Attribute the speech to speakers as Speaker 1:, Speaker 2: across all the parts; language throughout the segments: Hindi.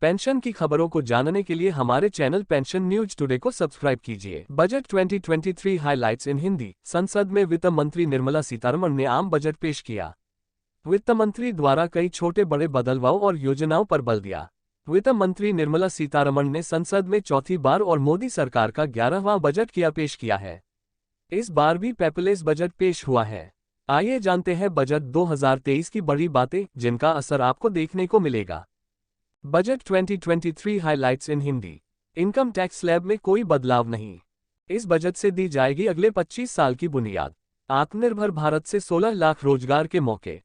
Speaker 1: पेंशन की खबरों को जानने के लिए हमारे चैनल पेंशन न्यूज टुडे को सब्सक्राइब कीजिए। बजट 2023 हाइलाइट्स इन हिंदी। संसद में वित्त मंत्री निर्मला सीतारमण ने आम बजट पेश किया। वित्त मंत्री द्वारा कई छोटे बड़े बदलावों और योजनाओं पर बल दिया। वित्त मंत्री निर्मला सीतारमण ने संसद में चौथी बार और मोदी सरकार का 11वां बजट पेश किया है। इस बार भी पेपरलेस बजट पेश हुआ है। आइए जानते हैं बजट 2023 की बड़ी बातें जिनका असर आपको देखने को मिलेगा। बजट 2023 हाइलाइट्स इन हिंदी। इनकम टैक्स स्लैब में कोई बदलाव नहीं। इस बजट से दी जाएगी अगले 25 साल की बुनियाद। आत्मनिर्भर भारत से 16 लाख रोजगार के मौके।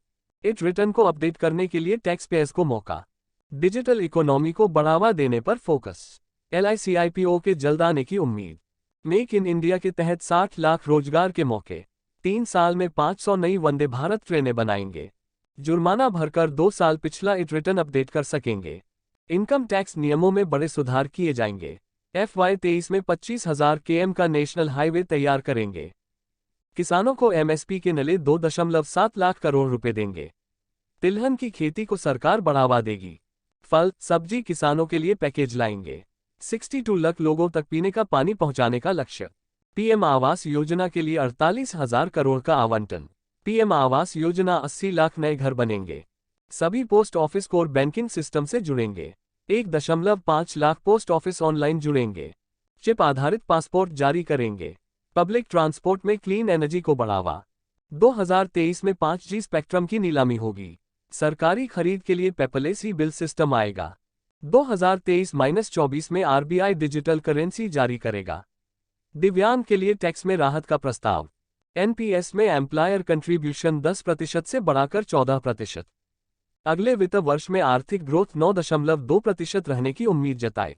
Speaker 1: इट रिटर्न को अपडेट करने के लिए टैक्स पेयर्स को मौका। डिजिटल इकोनॉमी को बढ़ावा देने पर फोकस। LIC IPO के जल्द आने की उम्मीद। मेक इन इंडिया के तहत 60 लाख रोजगार के मौके। 3 साल में 500 नई वंदे भारत ट्रेनें बनाएंगे। जुर्माना भरकर 2 साल पिछला इट रिटर्न अपडेट कर सकेंगे। इनकम टैक्स नियमों में बड़े सुधार किए जाएंगे। FY23 में 25,000 km का नेशनल हाईवे तैयार करेंगे। किसानों को MSP के नले 2.7 लाख करोड़ रुपए देंगे। तिलहन की खेती को सरकार बढ़ावा देगी। फल सब्जी किसानों के लिए पैकेज लाएंगे। 62 लाख लोगों तक पीने का पानी पहुंचाने का लक्ष्य। PM आवास योजना के लिए 48,000 करोड़ का आवंटन। PM आवास योजना 80 लाख नए घर बनेंगे। सभी post office core banking system से जुड़ेंगे। 1.5 लाख पोस्ट ऑफिस ऑनलाइन जुड़ेंगे। चिप आधारित पासपोर्ट जारी करेंगे। पब्लिक ट्रांसपोर्ट में क्लीन एनर्जी को बढ़ावा। 2023 में 5G स्पेक्ट्रम की नीलामी होगी। सरकारी खरीद के लिए पेपरलेस ही बिल सिस्टम आएगा। 2023-24 में RBI डिजिटल करेंसी जारी करेगा। दिव्यांग के लिए टैक्स में राहत का प्रस्ताव। NPS में एम्प्लॉयर कंट्रीब्यूशन 10% से बढ़ाकर 14%। अगले वित्त वर्ष में आर्थिक ग्रोथ 9.2% रहने की उम्मीद जताए।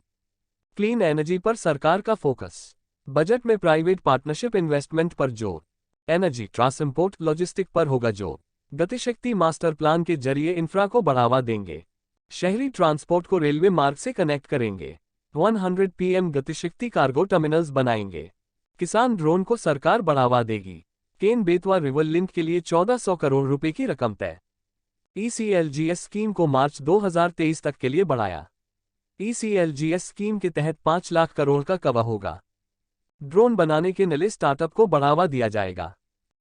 Speaker 1: क्लीन एनर्जी पर सरकार का फोकस। बजट में प्राइवेट पार्टनरशिप इन्वेस्टमेंट पर जोर। एनर्जी ट्रांसपोर्ट लॉजिस्टिक पर होगा जोर। गतिशक्ति मास्टर प्लान के जरिए इंफ्रा को बढ़ावा देंगे। शहरी ट्रांसपोर्ट को रेलवे मार्ग से कनेक्ट करेंगे। 100 PM गतिशक्ति कार्गो टर्मिनल्स बनाएंगे। किसान ड्रोन को सरकार बढ़ावा देगी। केन बेतवा रिवर लिंक के लिए 1400 करोड़ रुपए की रकम तय। ECLGS स्कीम को मार्च 2023 तक के लिए बढ़ाया। ECLGS स्कीम के तहत 5 लाख करोड़ का कवर होगा। ड्रोन बनाने के नले स्टार्टअप को बढ़ावा दिया जाएगा।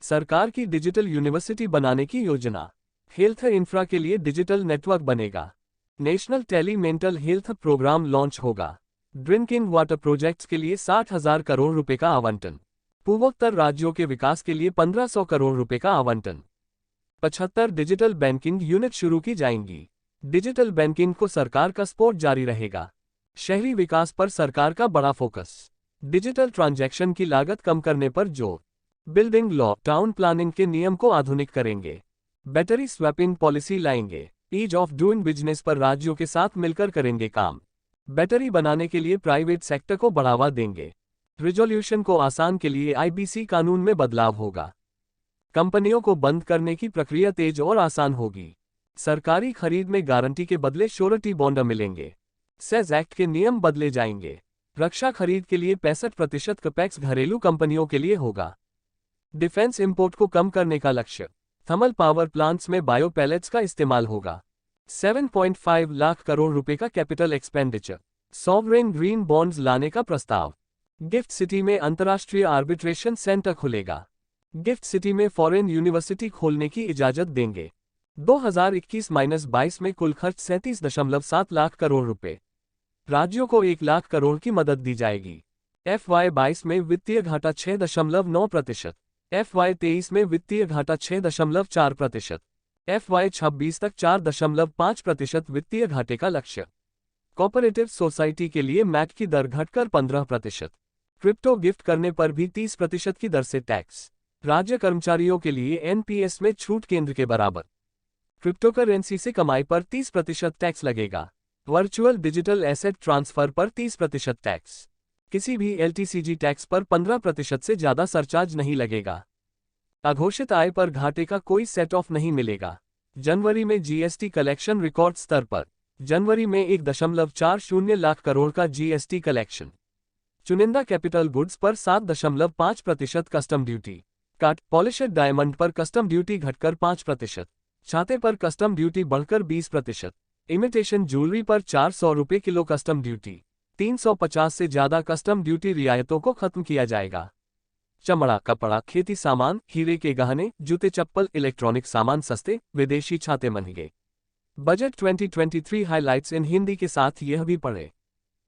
Speaker 1: सरकार की डिजिटल यूनिवर्सिटी बनाने की योजना। हेल्थ इंफ्रा के लिए डिजिटल नेटवर्क बनेगा। National tele mental health programme launch होगा। ड्रिंकिंग वाटर प्रोजेक्ट्स के लिए 60,000 करोड़ रुपए का आवंटन। पूर्वोत्तर राज्यों के विकास के लिए 1500 करोड़ रुपए का आवंटन। 75 डिजिटल बैंकिंग यूनिट शुरू की जाएंगी। डिजिटल बैंकिंग को सरकार का सपोर्ट जारी रहेगा। शहरी विकास पर सरकार का बड़ा फोकस। डिजिटल ट्रांजैक्शन की लागत कम करने पर जोर। बिल्डिंग लॉ टाउन प्लानिंग के नियम को आधुनिक करेंगे। बैटरी स्वैपिंग पॉलिसी लाएंगे। ईज ऑफ डूइंग बिजनेस पर राज्यों के साथ मिलकर करेंगे काम। बैटरी बनाने के लिए प्राइवेट सेक्टर को बढ़ावा देंगे। रिजोल्यूशन को आसान के लिए IBC कानून में बदलाव होगा। कंपनियों को बंद करने की प्रक्रिया तेज और आसान होगी। सरकारी खरीद में गारंटी के बदले श्योरिटी बॉन्ड मिलेंगे। सेज एक्ट के नियम बदले जाएंगे। रक्षा खरीद के लिए 65% कैपेक्स घरेलू कंपनियों के लिए होगा। डिफेंस इंपोर्ट को कम करने का लक्ष्य। थर्मल पावर प्लांट्स में बायो पैलेट्स का इस्तेमाल होगा। 7.5 लाख करोड़ रुपए का capital expenditure. Sovereign green bonds लाने का प्रस्ताव। गिफ्ट सिटी में अंतर्राष्ट्रीय आर्बिट्रेशन सेंटर खुलेगा। गिफ्ट सिटी में फॉरेन यूनिवर्सिटी खोलने की इजाजत देंगे। 2021-22 में कुल खर्च 37.7 लाख करोड़ रुपए। राज्यों को 1 लाख करोड़ की मदद दी जाएगी। FY22 में वित्तीय घाटा 6.9%। FY23 में वित्तीय घाटा 6.4%। FY26 तक 4.5% वित्तीय घाटे का लक्ष्य। कोऑपरेटिव सोसाइटी के लिए मैट की दर घटकर 15%। क्रिप्टो गिफ्ट करने पर भी 30% की दर से टैक्स। राज्य कर्मचारियों के लिए NPS में छूट केंद्र के बराबर। क्रिप्टोकरेंसी से कमाई पर 30% टैक्स लगेगा। वर्चुअल डिजिटल एसेट ट्रांसफर पर 30% टैक्स। किसी भी LTCG टैक्स पर 15% से ज्यादा सरचार्ज नहीं लगेगा। अघोषित आय पर घाटे का कोई सेट ऑफ नहीं मिलेगा। जनवरी में GST कलेक्शन रिकॉर्ड स्तर पर। जनवरी में 1.40 लाख करोड़ का GST कलेक्शन। चुनिंदा कैपिटल गुड्स पर 7.5% custom duty. Cut polished diamond पर कस्टम ड्यूटी घटकर 5%। छाते पर कस्टम ड्यूटी बढ़कर 20%। इमिटेशन ज्वेलरी पर 400 रुपये किलो कस्टम ड्यूटी। 350 से ज्यादा कस्टम ड्यूटी रियायतों को खत्म किया जाएगा। चमड़ा, कपड़ा, खेती सामान, हीरे के गहने, जूते चप्पल, इलेक्ट्रॉनिक सामान सस्ते, विदेशी छाते महंगे। बजट 2023 हाइलाइट्स इन हिंदी के साथ यह भी पढ़ें।